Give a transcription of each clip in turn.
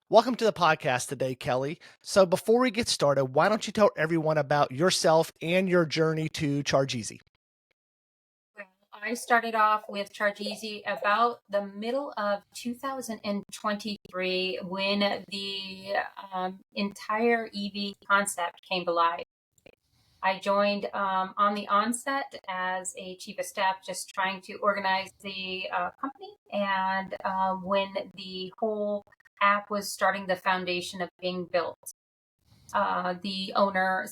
Welcome to the podcast today, Kelly. So before we get started, why don't you tell everyone about yourself and your journey to ChargEasy? Well, I started off with ChargEasy about the middle of 2023 when the entire EV concept came to life. I joined on the onset as a chief of staff, just trying to organize the company. And when the whole app was starting the foundation of being built, the owner,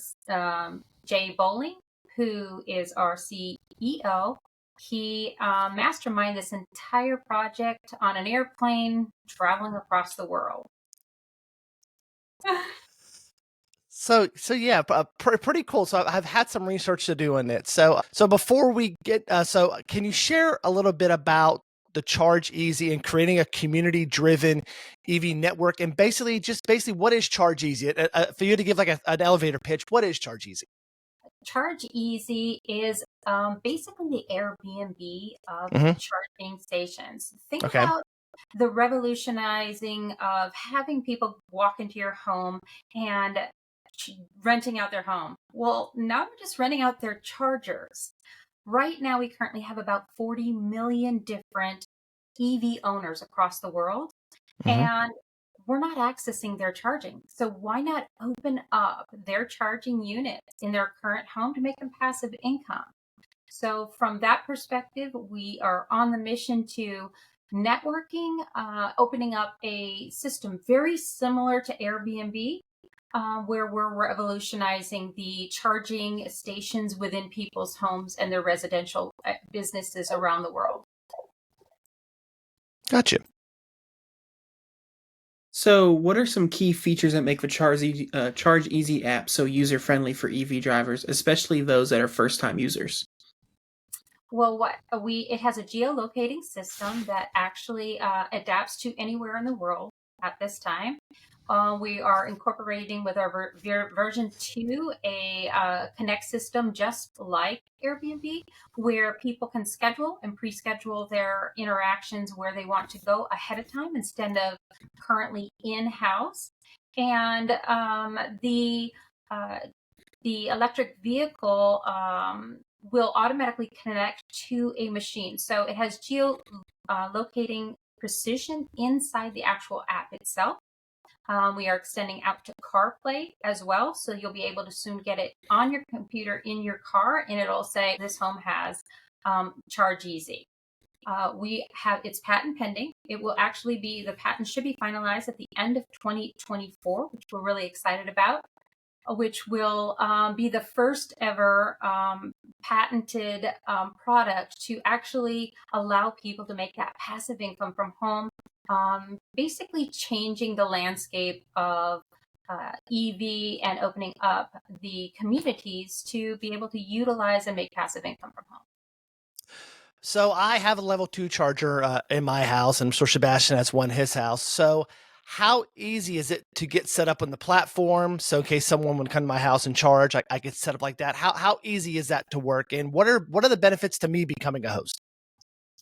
Jay Bowling, who is our CEO, he masterminded this entire project on an airplane traveling across the world. So yeah, pretty cool. So I've had some research to do in it. So before we get, so can you share a little bit about the ChargEasy and creating a community-driven EV network, and basically what is ChargEasy? For you to give like an elevator pitch, what is ChargEasy? ChargEasy is basically the Airbnb of Hmm. charging stations. Think Okay. about the revolutionizing of having people walk into your home and renting out their home. Well, now we're just renting out their chargers. Right now, we currently have about 40 million different EV owners across the world, Hmm. and we're not accessing their charging. So, why not open up their charging units in their current home to make them passive income? So, from that perspective, we are on the mission to networking, opening up a system very similar to Airbnb, where we're revolutionizing the charging stations within people's homes and their residential businesses around the world. Gotcha. So, what are some key features that make the Charge Easy app so user friendly for EV drivers, especially those that are first time users? Well, what it has a geolocating system that actually adapts to anywhere in the world at this time. We are incorporating with our version 2 a connect system just like Airbnb, where people can schedule and pre-schedule their interactions where they want to go ahead of time instead of currently in-house. And uh, the electric vehicle will automatically connect to a machine. So it has geo locating precision inside the actual app itself. We are extending out to CarPlay as well. So you'll be able to soon get it on your computer in your car, and it'll say this home has ChargEasy. We have it's patent pending. It will actually be the patent should be finalized at the end of 2024, which we're really excited about, which will be the first ever patented product to actually allow people to make that passive income from home, basically changing the landscape of EV and opening up the communities to be able to utilize and make passive income from home. So I have a level 2 charger in my house, and Sir Sebastian has one in his house. So how easy is it to get set up on the platform? So in case someone would come to my house and charge, I get set up like that. How easy is that to work? And what are the benefits to me becoming a host?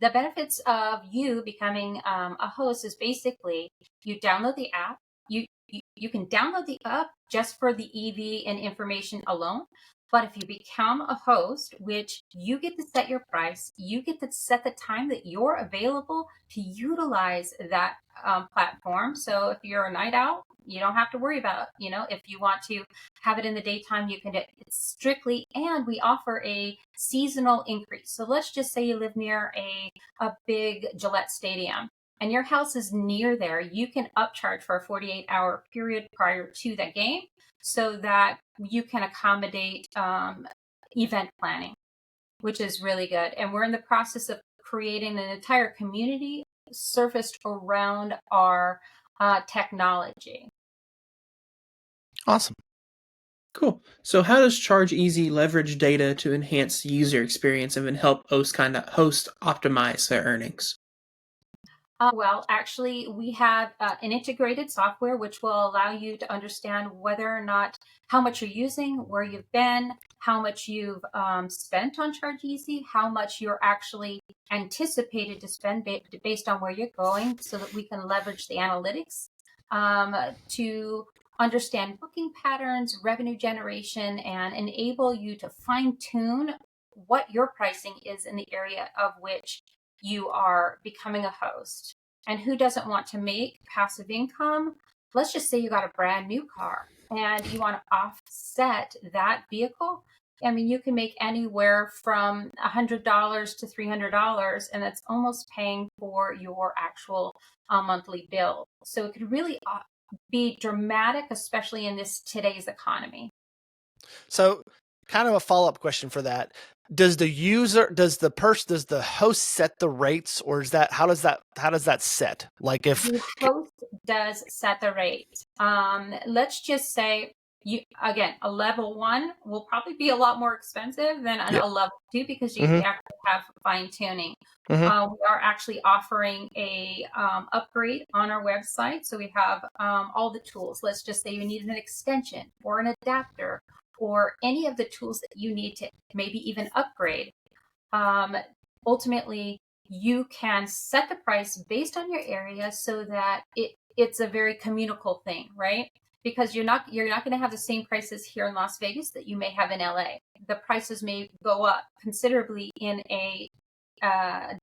The benefits of you becoming a host is basically you download the app. You can download the app just for the EV and information alone. But if you become a host, which you get to set your price, you get to set the time that you're available to utilize that platform. So if you're a night owl, you don't have to worry about, if you want to have it in the daytime, you can do it. It's strictly, and we offer a seasonal increase. So let's just say you live near a big Gillette Stadium and your house is near there, you can upcharge for a 48-hour period prior to the game so that you can accommodate event planning, which is really good. And we're in the process of creating an entire community surfaced around our technology. Awesome. Cool. So, how does Charge Easy leverage data to enhance the user experience and then help host optimize their earnings? Well, actually, we have an integrated software which will allow you to understand whether or not how much you're using, where you've been, how much you've spent on ChargEasy, how much you're actually anticipated to spend based on where you're going, so that we can leverage the analytics to understand booking patterns, revenue generation, and enable you to fine tune what your pricing is in the area of which you are becoming a host. And who doesn't want to make passive income? Let's just say you got a brand new car and you want to offset that vehicle. I mean, you can make anywhere from $100 to $300, and that's almost paying for your actual monthly bill. So it could really be dramatic, especially in today's economy. So, kind of a follow-up question for that. Does the host set the rates, or how does that set? Like if The host does set the rate. Let's just say a level 1 will probably be a lot more expensive than a level 2 because you actually have fine tuning. We are actually offering a upgrade on our website. So we have all the tools. Let's just say you need an extension or an adapter or any of the tools that you need to maybe even upgrade. Ultimately, you can set the price based on your area so that it's a very communicable thing, right? Because you're not going to have the same prices here in Las Vegas that you may have in LA. The prices may go up considerably in a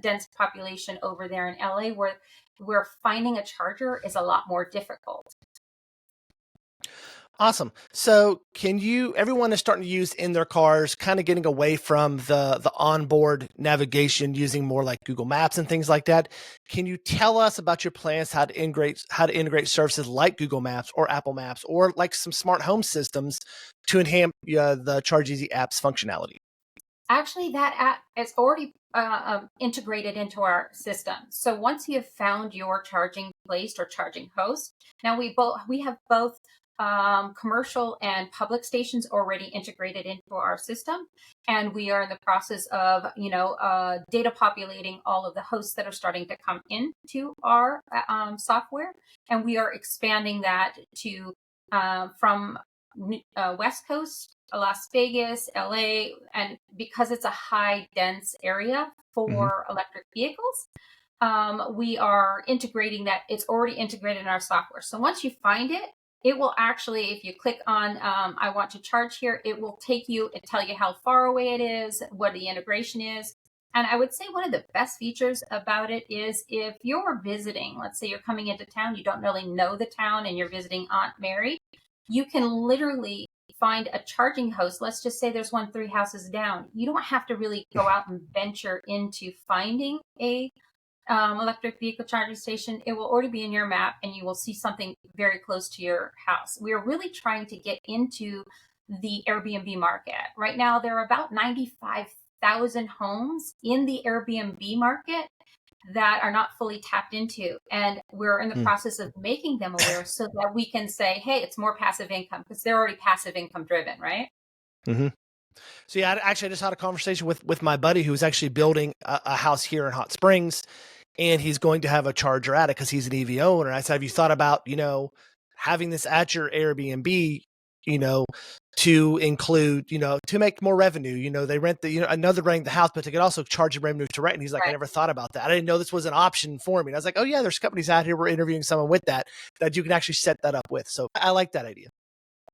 dense population over there in LA, where finding a charger is a lot more difficult. Awesome. So everyone is starting to use in their cars, kind of getting away from the onboard navigation, using more like Google Maps and things like that. Can you tell us about your plans, how to integrate services like Google Maps or Apple Maps or like some smart home systems to enhance the ChargEasy app's functionality? Actually, that app is already integrated into our system. So once you have found your charging place or charging host, now we have both commercial and public stations already integrated into our system, and we are in the process of data populating all of the hosts that are starting to come into our software, and we are expanding that to from West Coast, Las Vegas, LA, and because it's a high dense area for electric vehicles, we are integrating that. It's already integrated in our software. So once you find it, it will actually, if you click on I want to charge here, it will take you and tell you how far away it is, what the integration is. And I would say one of the best features about it is if you're visiting, let's say you're coming into town, you don't really know the town and you're visiting Aunt Mary, you can literally find a charging host. Let's just say there's one 3 houses down. You don't have to really go out and venture into finding a electric vehicle charging station. It will already be in your map and you will see something very close to your house. We are really trying to get into the Airbnb market. Right now, there are about 95,000 homes in the Airbnb market that are not fully tapped into. And we're in the process of making them aware so that we can say, hey, it's more passive income, because they're already passive income driven, right? So yeah, I just had a conversation with my buddy who's actually building a house here in Hot Springs, and he's going to have a charger at it because he's an EV owner. I said, have you thought about, having this at your Airbnb, to include, to make more revenue? They rent another renting the house, but they could also charge a revenue to rent. And he's like, I never thought about that. I didn't know this was an option for me. And I was like, oh yeah, there's companies out here. We're interviewing someone with that you can actually set that up with. So I like that idea.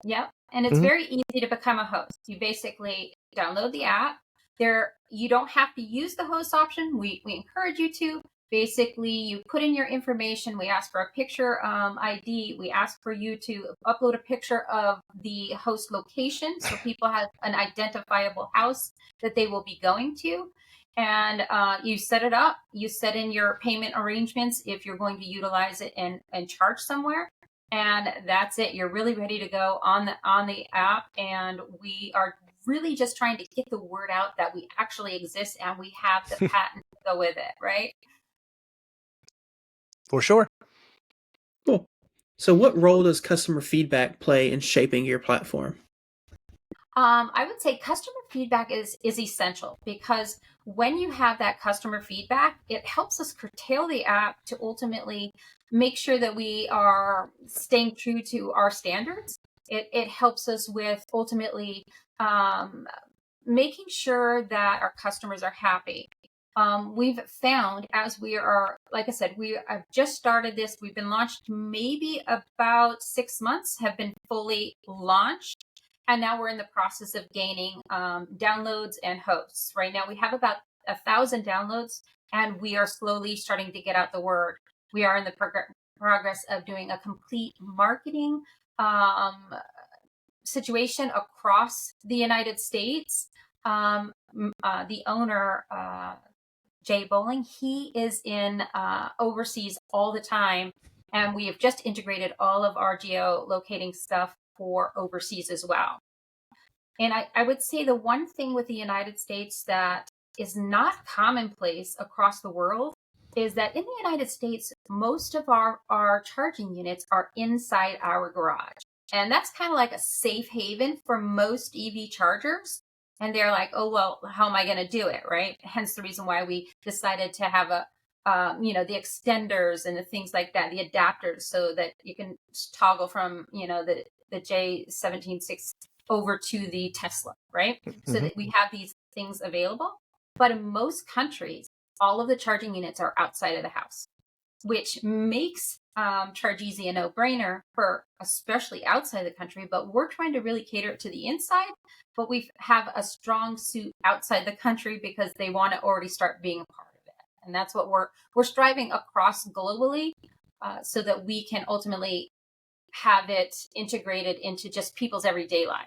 Yep. And it's very easy to become a host. You basically download the app. You don't have to use the host option. We encourage you to. Basically, you put in your information. We ask for a picture ID. We ask for you to upload a picture of the host location so people have an identifiable house that they will be going to. And you set it up. You set in your payment arrangements if you're going to utilize it and charge somewhere. And that's it. You're really ready to go on the app. And we are really just trying to get the word out that we actually exist and we have the patent to go with it, right? For sure. Cool. So what role does customer feedback play in shaping your platform? I would say customer feedback is essential, because when you have that customer feedback, it helps us curtail the app to ultimately make sure that we are staying true to our standards. It helps us with ultimately making sure that our customers are happy. we've found as we are, like I said, I've just started this. We've been launched maybe about 6 months, have been fully launched. And now we're in the process of gaining downloads and hosts. Right now we have about 1,000 downloads, and we are slowly starting to get out the word. We are in the progress of doing a complete marketing situation across the United States. The owner, Jay Bowling, he is in overseas all the time, and we have just integrated all of our geolocating stuff for overseas as well. And I would say the one thing with the United States that is not commonplace across the world is that in the United States, most of our charging units are inside our garage. And that's kind of like a safe haven for most EV chargers. And they're like, oh, well, how am I going to do it, right? Hence the reason why we decided to have the extenders and the things like that, the adapters, so that you can toggle from, the J176 over to the Tesla, right? Mm-hmm. So that we have these things available. But in most countries, all of the charging units are outside of the house, which makes ChargEasy a no-brainer for especially outside the country. But we're trying to really cater it to the inside. But we have a strong suit outside the country because they want to already start being a part of it. And that's what we're striving across globally so that we can ultimately have it integrated into just people's everyday life.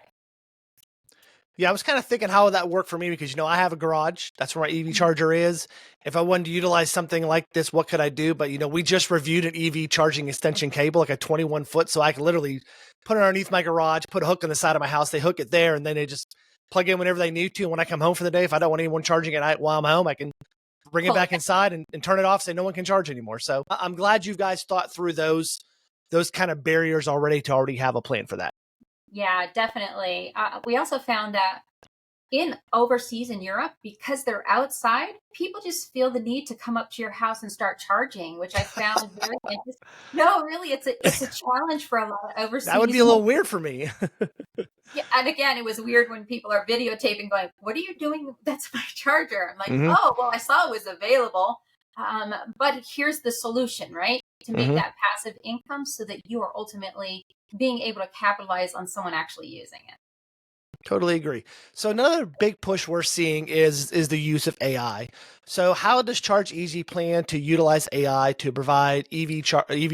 Yeah, I was kind of thinking how would that work for me because, I have a garage. That's where my EV charger is. If I wanted to utilize something like this, what could I do? But, we just reviewed an EV charging extension cable, like a 21 foot. So I can literally put it underneath my garage, put a hook on the side of my house. They hook it there and then they just plug in whenever they need to. And when I come home for the day, if I don't want anyone charging it while I'm home, I can bring it back inside and turn it off so no one can charge anymore. So I'm glad you guys thought through those kind of barriers already to already have a plan for that. Yeah, definitely. We also found that in overseas in Europe, because they're outside, people just feel the need to come up to your house and start charging, which I found very interesting. No, really, it's a challenge for a lot of overseas. That would be a little weird for me. Yeah, and again, it was weird when people are videotaping going, what are you doing? That's my charger. I'm like, oh, well, I saw it was available. But here's the solution, right? To make that passive income so that you are ultimately being able to capitalize on someone actually using it. Totally agree. So another big push we're seeing is the use of AI. So how does ChargEasy plan to utilize AI to provide EV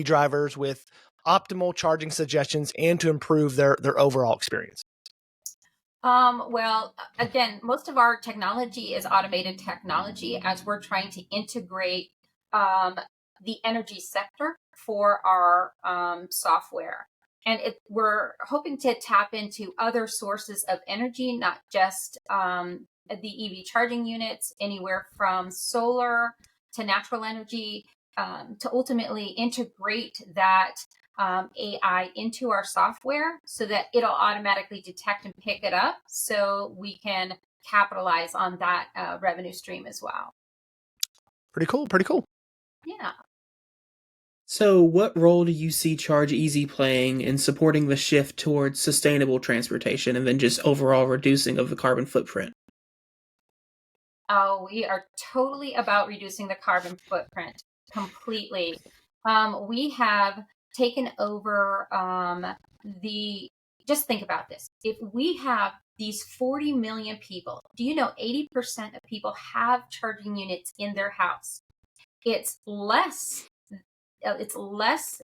drivers with optimal charging suggestions and to improve their overall experience? Well, again, most of our technology is automated technology as we're trying to integrate the energy sector for our software. And we're hoping to tap into other sources of energy, not just the EV charging units, anywhere from solar to natural energy, to ultimately integrate that AI into our software so that it'll automatically detect and pick it up so we can capitalize on that revenue stream as well. Pretty cool. Yeah. So what role do you see ChargEasy playing in supporting the shift towards sustainable transportation and then just overall reducing of the carbon footprint? Oh, we are totally about reducing the carbon footprint completely. We have taken over just think about this. If we have these 40 million people, do you know 80% of people have charging units in their house? It's less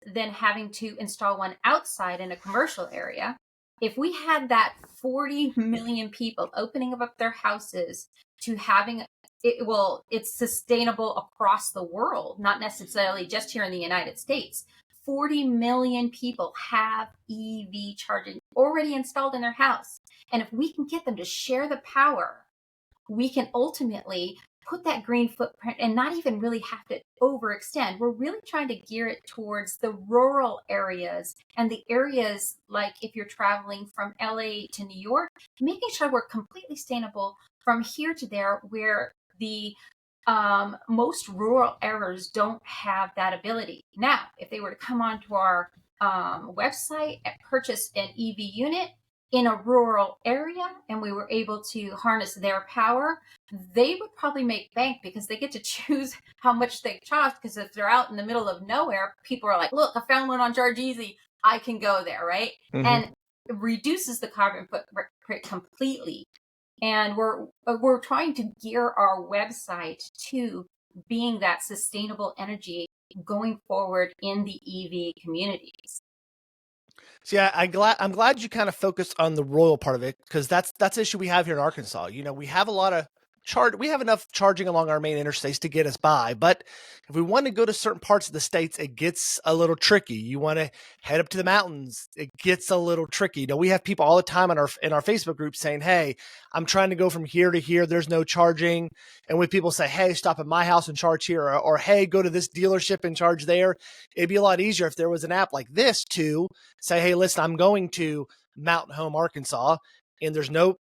than having to install one outside in a commercial area. If we had that 40 million people opening up their houses to having it's sustainable across the world, not necessarily just here in the United States. 40 million people have EV charging already installed in their house. And if we can get them to share the power, we can ultimately put that green footprint and not even really have to overextend. We're really trying to gear it towards the rural areas and the areas like if you're traveling from LA to New York, making sure we're completely sustainable from here to there where the most rural areas don't have that ability. Now, if they were to come onto our website and purchase an EV unit, in a rural area and we were able to harness their power, they would probably make bank because they get to choose how much they charge. Because if they're out in the middle of nowhere, people are like, look, I found one on ChargEasy, I can go there, right? Mhm. And it reduces the carbon footprint completely. And we're trying to gear our website to being that sustainable energy going forward in the EV communities. So yeah, I'm glad you kind of focused on the rural part of it, because that's the issue we have here in Arkansas. You know, we have a lot of we have enough charging along our main interstates to get us by, but if we want to go to certain parts of the states, it gets a little tricky. You want to head up to the mountains, it gets a little tricky. You know, we have people all the time in our Facebook group saying, "Hey, I'm trying to go from here to here. There's no charging." And when people say, "Hey, stop at my house and charge here," or "Hey, go to this dealership and charge there," it'd be a lot easier if there was an app like this to say, "Hey, listen, I'm going to Mountain Home, Arkansas, and there's no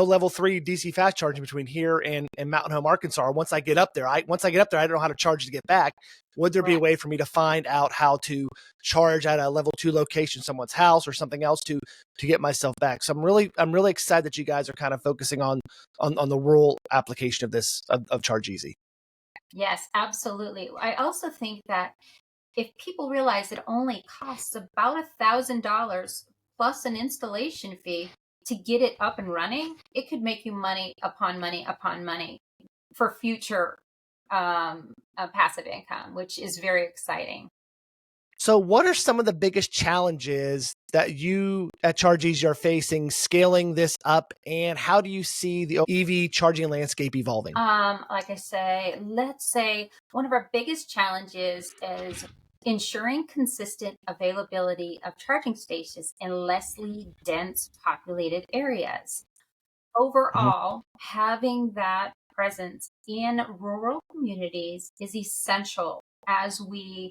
level 3 DC fast charging between here and Mountain Home, Arkansas. Once I get up there, I don't know how to charge to get back. Would there be a way for me to find out how to charge at a level 2 location, someone's house or something else to get myself back?" So I'm really excited that you guys are kind of focusing on the rural application of this of ChargEasy. Yes, absolutely. I also think that if people realize it only costs about $1,000 plus an installation fee to get it up and running, it could make you money upon money upon money for future passive income, which is very exciting. So what are some of the biggest challenges that you at ChargEasy are facing scaling this up, and how do you see the EV charging landscape evolving? Like I say, let's say one of our biggest challenges is ensuring consistent availability of charging stations in lessly dense populated areas. Overall, having that presence in rural communities is essential as we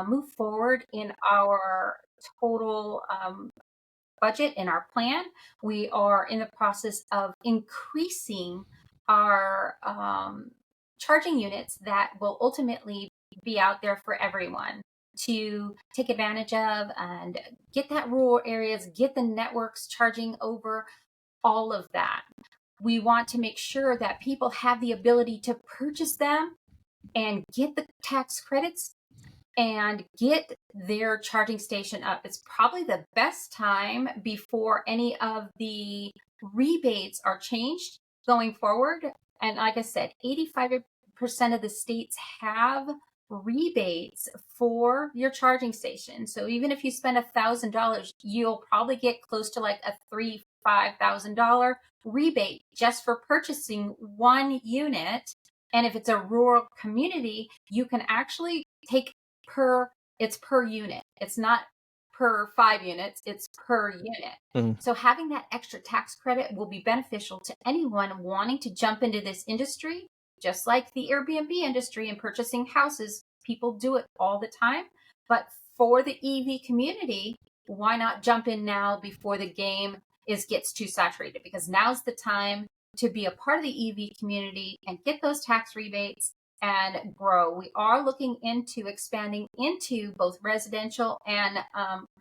move forward in our total budget in our plan. We are in the process of increasing our charging units that will ultimately be out there for everyone to take advantage of and get that rural areas, get the networks charging over all of that. We want to make sure that people have the ability to purchase them and get the tax credits and get their charging station up. It's probably the best time before any of the rebates are changed going forward. And like I said, 85% of the states have rebates for your charging station. So even if you spend $1,000, you'll probably get close to like a $5,000 rebate just for purchasing one unit. And if it's a rural community, you can actually take it's per unit. It's not per 5 units, it's per unit. So having that extra tax credit will be beneficial to anyone wanting to jump into this industry, just like the Airbnb industry and purchasing houses. People do it all the time. But for the EV community, why not jump in now before the game gets too saturated? Because now's the time to be a part of the EV community and get those tax rebates and grow. We are looking into expanding into both residential and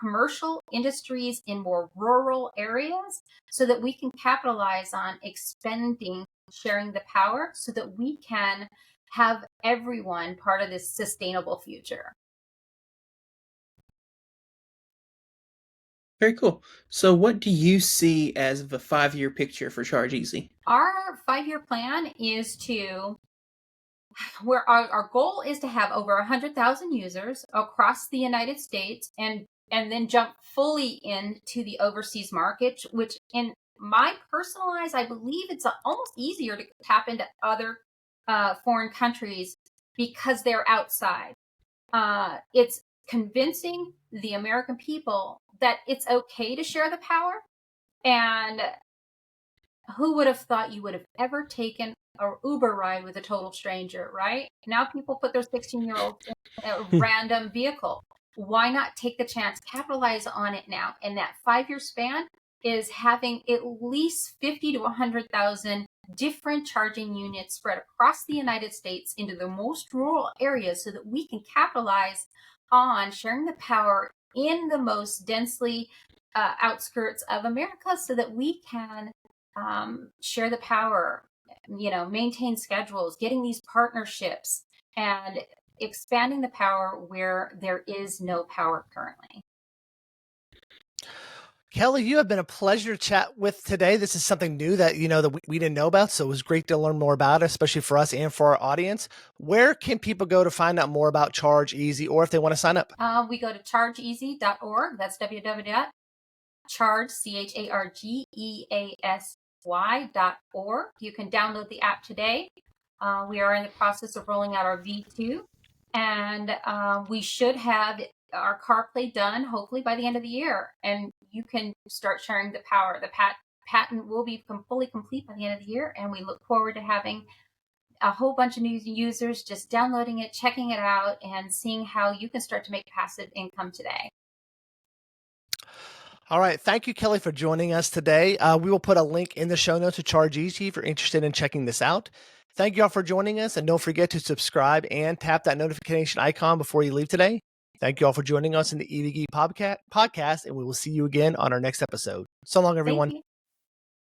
commercial industries in more rural areas so that we can capitalize on expanding, sharing the power so that we can have everyone part of this sustainable future. Very cool. So what do you see as the 5-year picture for ChargEasy? Our 5-year plan is where our goal is to have over 100,000 users across the United States and then jump fully into the overseas market, which in my personal eyes, I believe it's almost easier to tap into other foreign countries because they're outside. It's convincing the American people that it's okay to share the power. And who would have thought you would have ever taken an Uber ride with a total stranger, right? Now people put their 16-year-olds in a random vehicle. Why not take the chance, capitalize on it now? And that 5-year span is having at least 50 to 100,000 different charging units spread across the United States into the most rural areas so that we can capitalize on sharing the power in the most densely outskirts of America so that we can share the power, maintain schedules, getting these partnerships, and expanding the power where there is no power currently. Kelly, you have been a pleasure to chat with today. This is something new that that we didn't know about, so it was great to learn more about it, especially for us and for our audience. Where can people go to find out more about ChargEasy, or if they want to sign up? We go to chargeeasy.org. That's www.chargeeasy.org. You can download the app today. We are in the process of rolling out our V2, and we should have our CarPlay done hopefully by the end of the year, and you can start sharing the power. The patent will be fully complete by the end of the year, and we look forward to having a whole bunch of new users just downloading it, checking it out, and seeing how you can start to make passive income today. All right. Thank you, Kelly, for joining us today. We will put a link in the show notes to ChargEasy if you're interested in checking this out. Thank you all for joining us, and don't forget to subscribe and tap that notification icon before you leave today. Thank you all for joining us in the EV Geek Podcast, and we will see you again on our next episode. So long, everyone.